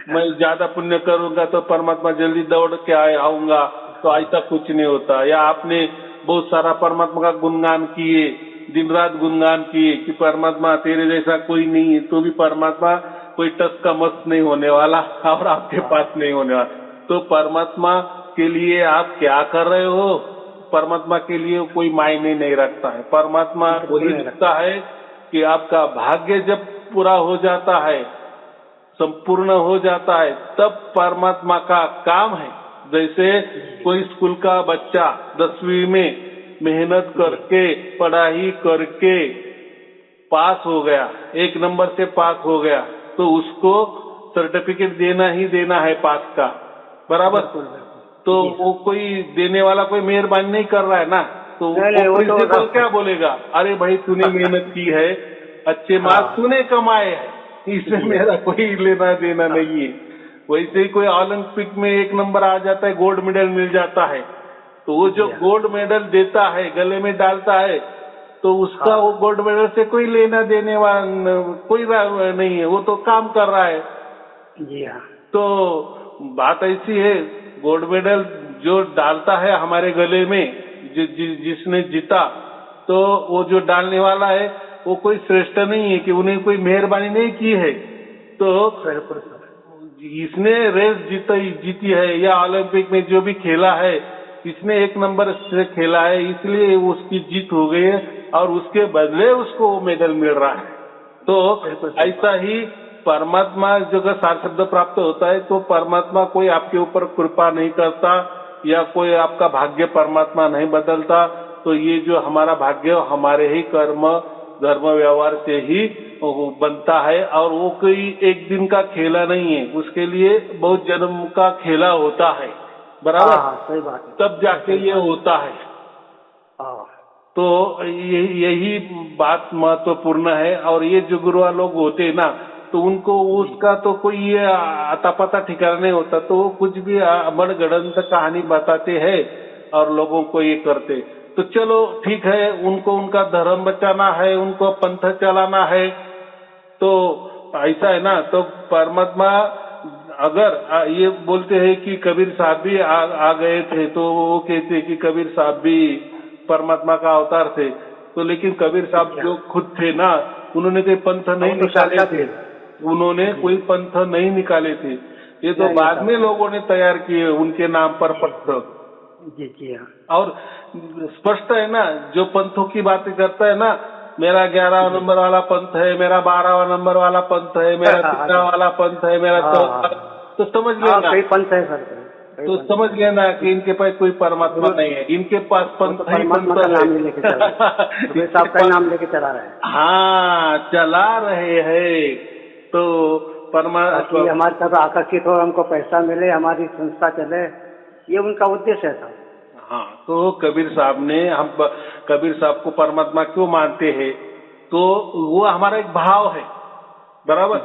मैं ज्यादा पुण्य करूंगा तो परमात्मा जल्दी दौड़ के आऊंगा, तो ऐसा कुछ नहीं होता। या आपने बहुत सारा परमात्मा का गुणगान किए, दिन रात गुणगान किए कि परमात्मा तेरे जैसा कोई नहीं है, तो भी परमात्मा कोई टस का मस नहीं होने वाला और आपके पास नहीं होने वाला। तो परमात्मा के लिए आप क्या कर रहे हो, परमात्मा के लिए कोई मायने नहीं रखता है। परमात्मा वही रखता है कि आपका भाग्य जब पूरा हो जाता है, संपूर्ण हो जाता है, तब परमात्मा का काम है। जैसे कोई स्कूल का बच्चा 10वीं में मेहनत करके पढ़ाई करके पास हो गया, 1 नंबर से पास हो गया, तो उसको सर्टिफिकेट देना ही देना है पास का, बराबर। तो वो कोई देने वाला कोई मेहरबानी नहीं कर रहा है ना, तो वो प्रिंसिपल क्या बोलेगा, अरे भाई तूने मेहनत की है, अच्छे मार्क्स तूने कमाए हैं, इसमें मेरा कोई लेना देना नहीं है। वैसे ही कोई ओलंपिक में 1 नंबर आ जाता है, गोल्ड मेडल मिल जाता है, तो वो जो गोल्ड मेडल देता है, गले में डालता है, तो उसका वो गोल्ड मेडल से कोई लेना देने वाला कोई नहीं है, वो तो काम कर रहा है। जी हाँ। तो बात ऐसी है, गोल्ड मेडल जो डालता है हमारे गले में, जिसने जीता, तो वो जो डालने वाला है वो कोई श्रेष्ठ नहीं है कि उन्हें कोई मेहरबानी नहीं की है। तो इसने रेस जीती है या ओलंपिक में जो भी खेला है, इसने 1 नंबर से खेला है, इसलिए उसकी जीत हो गई है और उसके बदले उसको वो मेडल मिल रहा है। तो ऐसा ही परमात्मा जगह 7 शब्द प्राप्त होता है, तो परमात्मा कोई आपके ऊपर कृपा नहीं करता या कोई आपका भाग्य परमात्मा नहीं बदलता। तो ये जो हमारा भाग्य हमारे ही कर्म धर्म व्यवहार से ही बनता है, और वो कोई एक दिन का खेला नहीं है, उसके लिए बहुत जन्म का खेला होता है, बराबर। सही बात है, तब जाके ये होता है। तो यही बात महत्वपूर्ण है। और ये जो गुरुआ लोग होते हैं ना, तो उनको उसका तो कोई ये आता पता ठिकाना नहीं होता, तो वो कुछ भी मनगढ़ंत कहानी बताते हैं और लोगों को ये करते। तो चलो ठीक है, उनको उनका धर्म बचाना है, उनको पंथ चलाना है, तो ऐसा है ना। तो परमात्मा अगर ये बोलते हैं कि कबीर साहब भी आ गए थे, तो वो कहते हैं कि कबीर साहब भी परमात्मा का अवतार थे, तो लेकिन कबीर साहब जो खुद थे ना, उन्होंने कोई पंथ नहीं निकाले थे, उन्होंने कोई पंथ नहीं निकाले थे। ये तो बाद में लोगों ने तैयार किए उनके नाम पर पंथ। जी जी हाँ। और स्पष्ट है ना, जो पंथों की बातें करता है ना, मेरा 11वां नंबर वाला पंथ है, मेरा 12वां नंबर वाला पंथ है, मेरा 13 वाला पंथ है, मेरा 14, तो समझ लेना, कई पंथ है सर, तो समझ लेना कि इनके पास कोई परमात्मा नहीं है, इनके पास पंथ ही परमात्मा पंथ का है। नाम ही लेके चला रहे साहब का नाम लेके चला रहे हैं। हाँ, चला रहे हैं। तो ताकि हमारे तरफ आकर्षित हो, हमको पैसा मिले, हमारी संस्था चले, ये उनका उद्देश्य है साहब। हाँ, तो कबीर साहब ने, हम कबीर साहब को परमात्मा क्यों मानते हैं, तो वो हमारा एक भाव है, बराबर।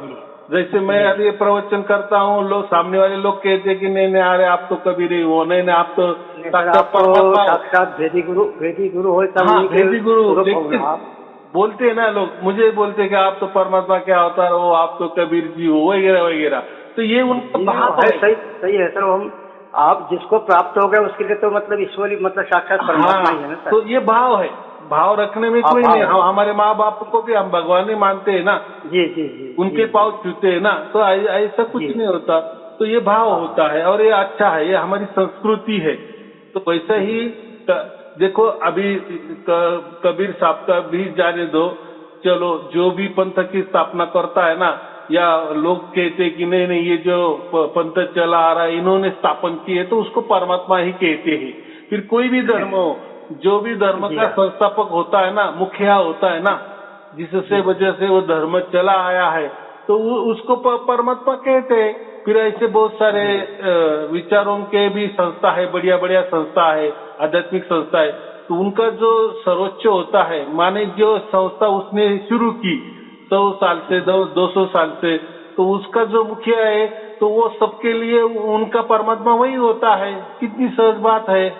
जैसे मैं अभी प्रवचन करता हूँ, लोग सामने वाले लोग कहते हैं कि नहीं अरे आप तो कबीर ही हो, नहीं आप तो साक्षात भेदी गुरु हो। हाँ, भेदी गुरु, लेकिन बोलते हैं ना लोग, मुझे बोलते हैं कि आप तो परमात्मा क्या अवतार हो, आप तो कबीर जी हो, वगैरह वगैरह। तो ये उनका भाव है। सही है सर। हम आप जिसको प्राप्त हो गए उसके लिए तो मतलब ईश्वरी, मतलब साक्षात परमात्मा ही है ना सर। तो ये भाव है, भाव रखने में कोई नहीं। हमारे माँ बाप को भी हम भगवान ही मानते हैं ना। जी जी जी। उनके पाँव छूते हैं ना, तो ऐसा कुछ नहीं होता। तो ये भाव होता है और ये अच्छा है, ये हमारी संस्कृति है। तो वैसे ही देखो, अभी कबीर साहब का भी जाने दो, चलो जो भी पंथ की स्थापना करता है ना, या लोग कहते कि नहीं ये जो पंथ चला आ रहा है इन्होंने स्थापन किए, तो उसको परमात्मा ही कहते हैं। फिर कोई भी धर्म हो, जो भी धर्म का संस्थापक होता है ना, मुखिया होता है ना, जिससे वजह से वो धर्म चला आया है, तो उसको परमात्मा कहते हैं। फिर ऐसे बहुत सारे विचारों के भी संस्था है, बढ़िया बढ़िया संस्था है, आध्यात्मिक संस्था है, तो उनका जो सर्वोच्च होता है, माने जो संस्था उसने शुरू की 100 साल से 200 साल से, तो उसका जो मुखिया है, तो वो सबके लिए उनका परमात्मा वही होता है। कितनी सहज बात है।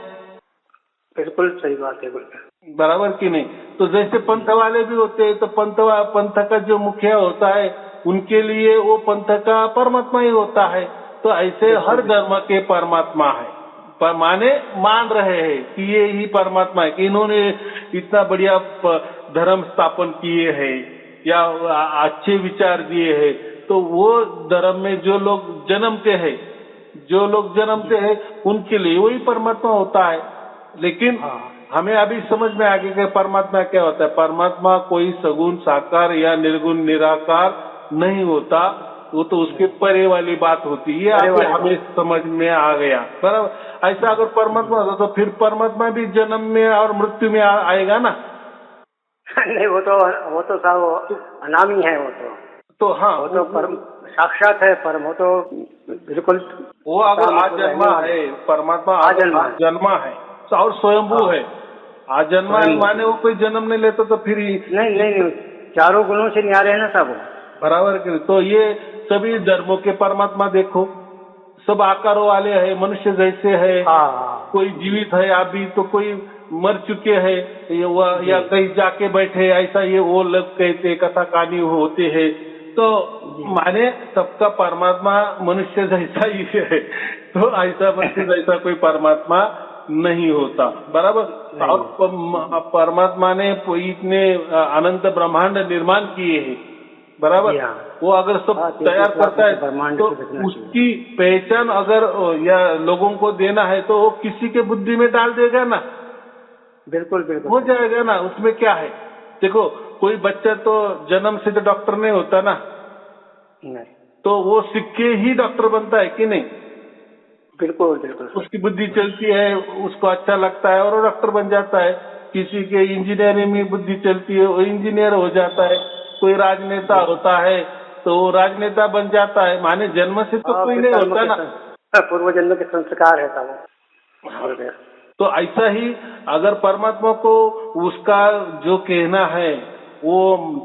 बिल्कुल सही बात है, बिल्कुल बराबर कि नहीं। तो जैसे पंथ वाले भी होते हैं, तो पंथ का जो मुखिया होता है, उनके लिए वो पंथ का परमात्मा ही होता है। तो ऐसे हर धर्म के परमात्मा है, पर मान रहे हैं कि ये ही परमात्मा है, कि इन्होंने इतना बढ़िया धर्म स्थापन किए हैं या अच्छे विचार दिए हैं। तो वो धर्म में जो लोग जन्मते हैं उनके लिए वही परमात्मा होता है। लेकिन हमें अभी समझ में आ गया कि परमात्मा क्या होता है। परमात्मा कोई सगुण साकार या निर्गुण निराकार नहीं होता, वो तो उसके परे वाली बात होती है। ये हमें समझ में आ गया, बराबर। ऐसा अगर परमात्मा होता तो फिर परमात्मा भी जन्म में और मृत्यु में आएगा ना। नहीं, वो तो साहब अनामी है। वो हाँ, वो तो परम साक्षात है, परम, वो तो बिल्कुल। वो अगर आजन्मा है, परमात्मा आजन्मा है और स्वयंभू है। आजन्मा है माने वो कोई जन्म नहीं लेता, तो फिर नहीं, चारों गुणों से न्यारे है ना साहब, बराबर के। तो ये सभी धर्मों के परमात्मा देखो, सब आकारों वाले है, मनुष्य जैसे है। कोई जीवित है अभी, तो कोई मर चुके हैं या कहीं जाके बैठे, ऐसा ये वो लोग कहते, कथा कहानी होते हैं। तो माने सबका परमात्मा मनुष्य जैसा ही है। तो ऐसा मनुष्य जैसा कोई परमात्मा नहीं होता, बराबर। और परमात्मा ने इतने अनंत ब्रह्मांड निर्माण किए हैं, बराबर। वो अगर सब तैयार करता है तो उसकी पहचान अगर या लोगों को देना है, तो वो किसी के बुद्धि में डाल देगा ना। बिल्कुल हो जाएगा ना, उसमें क्या है। देखो, कोई बच्चा तो जन्म से तो डॉक्टर नहीं होता ना, तो वो सीख के ही डॉक्टर बनता है कि नहीं। बिल्कुल उसकी बुद्धि चलती है, उसको अच्छा लगता है और वो डॉक्टर बन जाता है। किसी के इंजीनियरिंग में बुद्धि चलती है, वो इंजीनियर हो जाता है। कोई राजनेता होता है तो वो राजनेता बन जाता है। माने जन्म से तो कोई नहीं होता ना, पूर्व जन्म के संस्कार है साहब। तो ऐसा ही अगर परमात्मा को उसका जो कहना है वो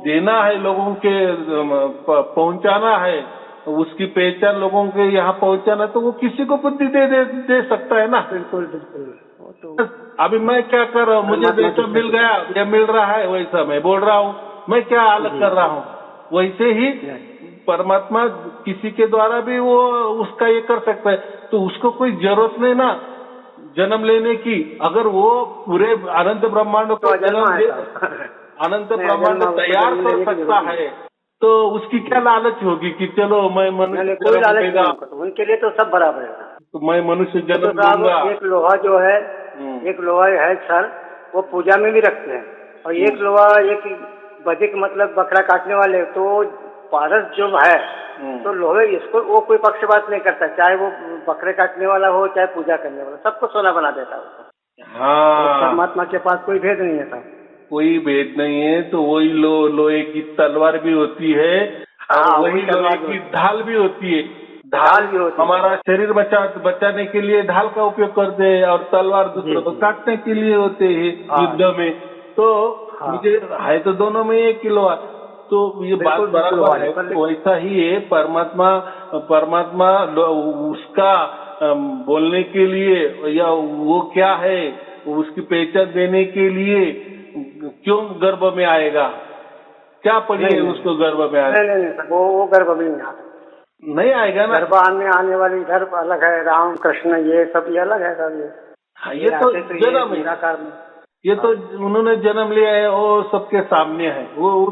देना है, लोगों के पहुंचाना है, उसकी पहचान लोगों के यहाँ पहुंचाना, तो वो किसी को बुद्धि दे सकता है ना। बिल्कुल। तो अभी मैं क्या कर रहा हूँ, मुझे जैसा मिल गया या मिल रहा है वैसा मैं बोल रहा हूँ, मैं क्या अलग कर रहा हूँ। वैसे ही परमात्मा किसी के द्वारा भी वो उसका ये कर सकता है। तो उसको कोई जरूरत नहीं ना जन्म लेने की। अगर वो पूरे अनंत ब्रह्मांड को अनंत ब्रह्मांड तैयार कर सकता है, तो उसकी क्या लालच होगी कि चलो मैं मनुष्य कोई जन्म लालच लेगा, नहीं उनको, तो उनके लिए तो सब बराबर है। तो मैं मनुष्य तो जन्म साहब लूंगा। एक लोहा जो है, एक लोहा है सर, वो पूजा में भी रखते हैं, और एक लोहा एक बधिक मतलब बकरा काटने वाले, तो पारस जो है तो लोहे इसको वो कोई पक्षपात नहीं करता, चाहे वो बकरे काटने वाला हो चाहे पूजा करने वाला, सबको सोना बना देता है उसको। हाँ, परमात्मा के पास कोई भेद नहीं है साहब। कोई भेद नहीं है। तो वही लोहे की तलवार भी होती है और हाँ, वही वही लोहे तलवार की होती है, ढाल भी होती है। ढाल भी होती है। हमारा शरीर बचाने के लिए ढाल का उपयोग करते हैं और तलवार दूसरों को काटने के लिए होते हैं युद्ध में। तो मुझे है तो दोनों में 1 किलो है। तो ये बात बराबर है। वैसा ही है परमात्मा। परमात्मा उसका बोलने के लिए या वो क्या है उसकी पहचान देने के लिए क्यों गर्भ में आएगा? क्या पड़ी है उसको गर्भ में आने? नहीं, वो गर्भ में नहीं आता, नहीं आएगा ना। गर्भ आने वाली इधर अलग है, राम कृष्ण ये सब ये अलग है सब। हाँ, ये तो जन्म है, निराकार में ये तो उन्होंने जन्म लिया है, वो सबके सामने है, वो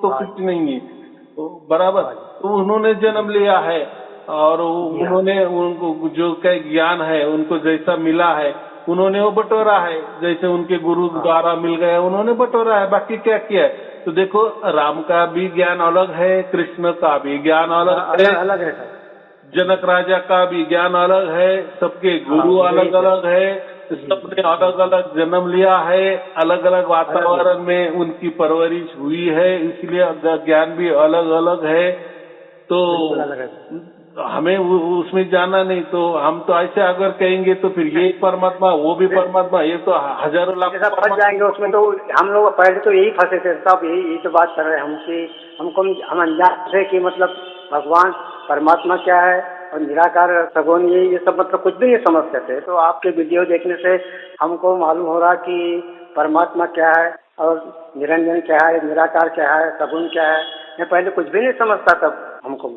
तो कुछ नहीं है, तो बराबर। तो उन्होंने जन्म लिया है और उन्होंने उनको जो क्या ज्ञान है उनको जैसा मिला है उन्होंने वो बटोरा है, जैसे उनके गुरु द्वारा मिल गया उन्होंने बटोरा है। बाकी क्या किया है? तो देखो राम का भी ज्ञान अलग है, कृष्ण का भी ज्ञान अलग है, अलग है सर। जनक राजा का भी ज्ञान अलग है, सबके गुरु अलग अलग है, सबने अलग अलग जन्म लिया है, अलग अलग वातावरण में उनकी परवरिश हुई है, इसलिए ज्ञान भी अलग अलग है। तो हमें उसमें जाना नहीं। तो हम तो ऐसे अगर कहेंगे तो फिर ये परमात्मा वो भी परमात्मा, ये तो हजारों लाख फंस जाएंगे उसमें। तो हम लोग पहले तो यही फंसे थे साहब, यही तो बात कर रहे हैं हम कि हम अनजान थे कि मतलब भगवान परमात्मा क्या है और निराकार सगुण ये सब मतलब कुछ भी नहीं समझते थे। तो आपके वीडियो देखने से हमको मालूम हो रहा कि परमात्मा क्या है और निरंजन क्या है, निराकार क्या है, सगुण क्या है। मैं पहले कुछ भी नहीं समझता था हमको।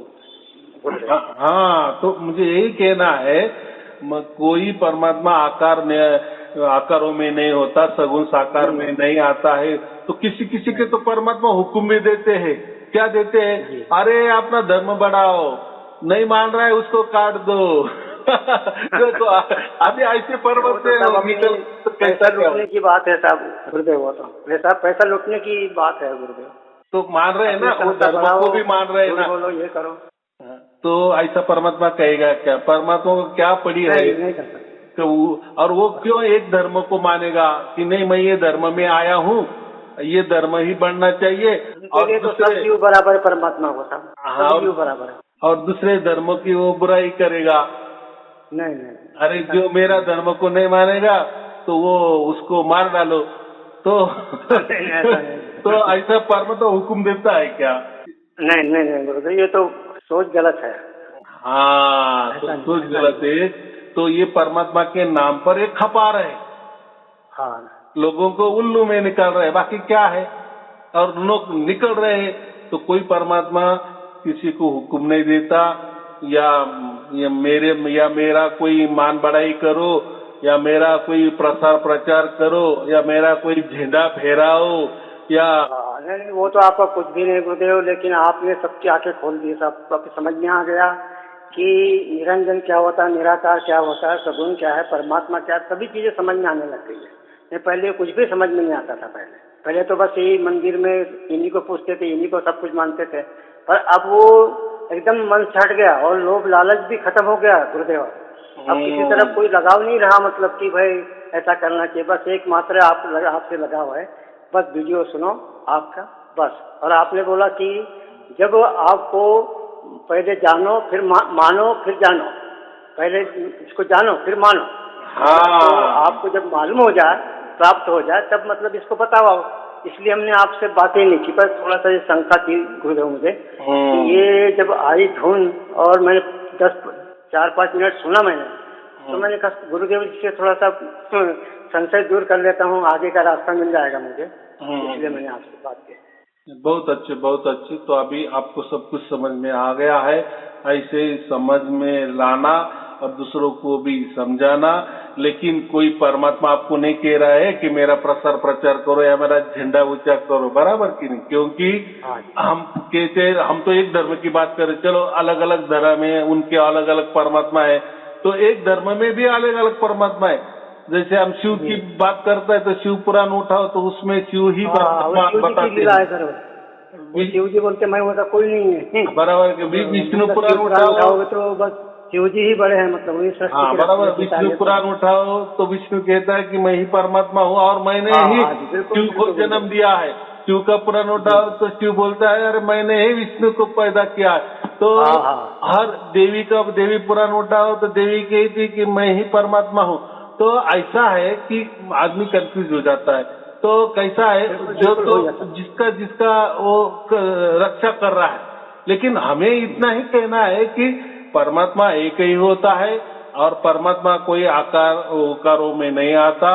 हाँ, तो मुझे यही कहना है कोई परमात्मा आकारों में नहीं होता, सगुण साकार में नहीं आता है। तो किसी किसी के तो परमात्मा हुक्म भी देते हैं। क्या देते हैं? अरे अपना धर्म बढ़ाओ, नहीं मान रहा है उसको काट दो। तो अभी ऐसे पर्वत से पैसा लूटने की बात है साहब गुरुदेव, वो तो पैसा लूटने की बात है गुरुदेव। तो मान रहे हैं ना, वो धर्म को भी मान रहे हैं ना। बोलो ये करो, तो ऐसा परमात्मा कहेगा क्या? परमात्मा को क्या पड़ी है? नहीं कर सकता। तो और वो क्यों एक धर्म को मानेगा कि नहीं मैं ये धर्म में आया हूँ, ये धर्म ही बढ़ना चाहिए। और तो सब जीव बराबर परमात्मा को सब जीव बराबर है, और दूसरे धर्मों की वो बुराई करेगा। नहीं अरे जो मेरा धर्म को नहीं मानेगा तो वो उसको मार डालो। तो तो ऐसा परमात्मा हुक्म देता है क्या? नहीं गुरुदेव, ये तो सोच गलत है। हाँ, तो सोच गलत है। तो ये परमात्मा के नाम पर एक खपा रहे, हाँ, लोगों को उल्लू में निकाल रहे, बाकी क्या है? और लोग निकल रहे हैं। तो कोई परमात्मा किसी को हुक्म नहीं देता या मेरा कोई मान बढ़ाई करो या मेरा कोई प्रसार प्रचार करो या मेरा कोई झंडा फहराओ या नहीं, वो तो आपका कुछ भी नहीं गुरुदेव। लेकिन आपने सबकी आंखें खोल दी, सब समझ में आ गया कि निरंजन क्या होता है, निराकार क्या होता है, सगुण क्या है, परमात्मा क्या है, सभी चीजें समझ में आने लग गई है। नहीं पहले कुछ भी समझ में नहीं आता था। पहले तो बस यही मंदिर में इन्हीं को पूछते थे, इन्हीं को सब कुछ मानते थे। पर अब वो एकदम मन से हट गया और लोभ लालच भी खत्म हो गया गुरुदेव। अब किसी तरफ कोई लगाव नहीं रहा, मतलब कि भाई ऐसा करना चाहिए। बस एक मात्र आपसे लगा हुआ है, बस वीडियो सुनो आपका बस। और आपने बोला कि जब आपको पहले जानो फिर मानो फिर जानो, पहले इसको जानो फिर मानो। हाँ। तो आपको जब मालूम हो जाए, प्राप्त हो जाए, तब मतलब इसको बताओ। इसलिए हमने आपसे बातें नहीं की, पर थोड़ा सा ये शंका थी गुरुदेव मुझे कि ये जब आई धुन और मैंने 4-5 मिनट सुना मैंने, तो मैंने कहा गुरुदेव जी से थोड़ा सा संशय दूर कर लेता हूँ, आगे का रास्ता मिल जाएगा मुझे, इसलिए मैंने आपसे बात की। बहुत अच्छे, बहुत अच्छे। तो अभी आपको सब कुछ समझ में आ गया है। ऐसे समझ में लाना और दूसरों को भी समझाना। लेकिन कोई परमात्मा आपको नहीं कह रहा है कि मेरा प्रसार प्रचार करो या मेरा झंडा ऊंचा करो, बराबर कि नहीं? क्योंकि हम कहते हम तो एक धर्म की बात करें, चलो अलग अलग धर्म है, उनके अलग अलग परमात्मा है, तो एक धर्म में भी अलग अलग परमात्मा है। जैसे हम शिव की बात करते हैं तो शिव पुराण उठाओ तो उसमें शिव ही बताते हैं। शिव जी बोलते मैं वैसा कोई नहीं है, बराबर के विष्णु पुराण उठाओगे तो बस शिव जी ही बड़े हैं, मतलब वही सृष्टि। हाँ बराबर, विष्णु पुराण उठाओ तो विष्णु कहता है कि मैं ही परमात्मा हूँ और मैंने ही शिव को जन्म दिया है। शिव का पुराण उठाओ तो शिव बोलता है अरे मैंने ही विष्णु को पैदा किया है। तो हर देवी पुराण उठाओ तो देवी कहती कि मैं ही परमात्मा हूँ। तो ऐसा है कि आदमी कंफ्यूज हो जाता है। तो कैसा है, जो तो जिसका वो रक्षा कर रहा है, लेकिन हमें इतना ही कहना है कि परमात्मा एक ही होता है और परमात्मा कोई आकारों में नहीं आता,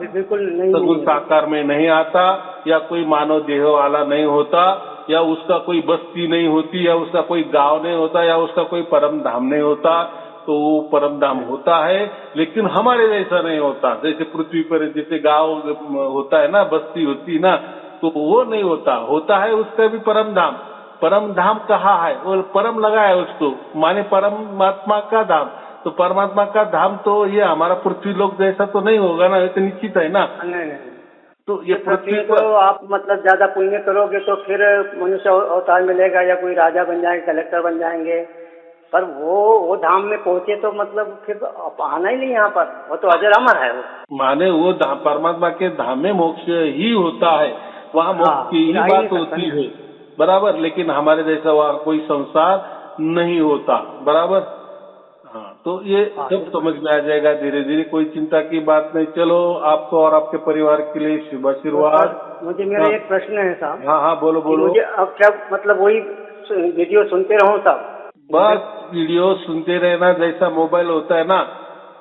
बिल्कुल नहीं, सगुण साकार में नहीं आता, या कोई मानव देह वाला नहीं होता, या उसका कोई बस्ती नहीं होती, या उसका कोई गांव नहीं होता, या उसका कोई परम धाम नहीं होता। तो वो परम धाम होता है लेकिन हमारे जैसा नहीं होता। जैसे पृथ्वी पर जैसे गांव होता है ना, बस्ती होती ना, तो वो नहीं होता। होता है उसका भी परम धाम। परम धाम कहाँ है? वो परम लगा है उसको, माने परमात्मा का धाम। तो परमात्मा का धाम तो ये हमारा पृथ्वी लोक जैसा तो नहीं होगा ना, ये तो निश्चित है ना। नहीं, तो ये पृथ्वी को आप मतलब ज्यादा पुण्य करोगे तो फिर मनुष्य अवतार मिलेगा या कोई राजा बन जाएंगे, कलेक्टर बन जाएंगे, पर वो धाम में पहुंचे तो मतलब फिर आना ही नहीं यहाँ पर, वो तो अजर अमर है। वो माने वो परमात्मा के धाम में मोक्ष ही होता है, वहाँ मोक्ष की ही बात होती है, बराबर। लेकिन हमारे जैसा वहाँ कोई संसार नहीं होता, बराबर। हाँ, तो ये सब समझ में आ जाएगा धीरे धीरे, कोई चिंता की बात नहीं। चलो आपको और आपके परिवार के लिए शुभ आशीर्वाद। मुझे मेरा एक प्रश्न है साहब। हाँ बोलो। मुझे अब क्या मतलब वही वीडियो सुनते रहूं साहब? बस वीडियो सुनते रहना, जैसा मोबाइल होता है ना,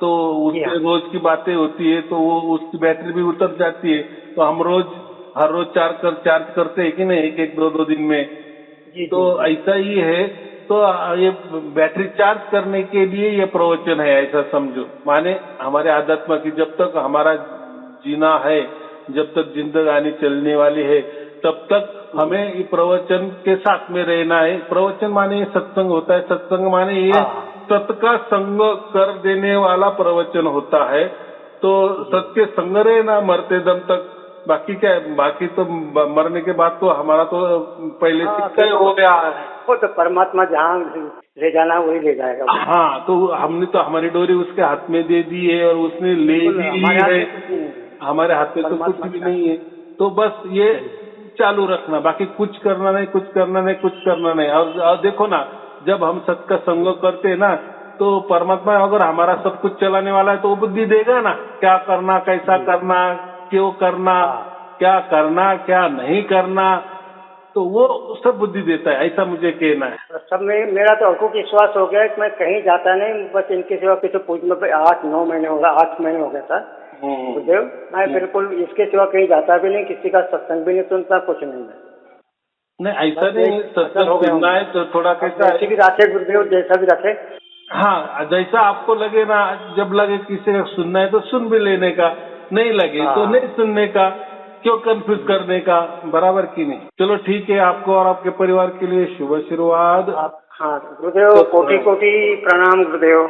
तो उससे रोज की बातें होती है, तो वो उसकी बैटरी भी उतर जाती है। तो हम हर रोज चार्ज करते हैं कि नहीं, एक दो दिन में। तो ऐसा ही है। तो ये बैटरी चार्ज करने के लिए ये प्रवचन है, ऐसा समझो। माने हमारे आध्यात्म की जब तक हमारा जीना है, जब तक जिंदगानी चलने वाली है, तब तक हमें ये प्रवचन के साथ में रहना है। प्रवचन माने ये सत्संग होता है, सत्संग माने ये सत का संग कर देने वाला प्रवचन होता है। तो सत्य संग रहना मरते दम तक। बाकी क्या है, बाकी तो मरने के बाद तो हमारा तो पहले से तय हो गया है। वो तो परमात्मा जहाँ ले जाना वही ले जाएगा। हाँ, तो हमने तो हमारी डोरी उसके हाथ में दे दी है और उसने ले भी ली है। हमारे हाथ में तो कुछ भी नहीं है। तो बस ये चालू रखना, बाकी कुछ करना नहीं। और देखो ना, जब हम सत का संग करते हैं ना, तो परमात्मा अगर हमारा सब कुछ चलाने वाला है तो वो बुद्धि देगा ना, क्या करना, कैसा करना, क्यों करना, क्या करना, क्या नहीं करना, तो वो सब बुद्धि देता है, ऐसा मुझे कहना है। सब में मेरा तो हल्को विश्वास हो गया कि मैं कहीं जाता नहीं, बस इनके सिवा किसी पूछ में 8 महीने हो गया सर गुरुदेव। मैं बिल्कुल इसके सिवा कहीं जाता भी नहीं, किसी का सत्संग भी नहीं सुनता, कुछ नहीं। नहीं ऐसा नहीं, सत्संग सुनना है तो थोड़ा कैसा भी रखे गुरुदेव, जैसा भी रखे। हाँ, जैसा आपको लगे ना, जब लगे किसी का सुनना है तो सुन भी लेने का, नहीं लगे तो नहीं सुनने का, क्यों कंफ्यूज करने का, बराबर की नहीं। चलो ठीक है, आपको और आपके परिवार के लिए शुभ आशीर्वाद। हाँ गुरुदेव, कोटि कोटि प्रणाम गुरुदेव।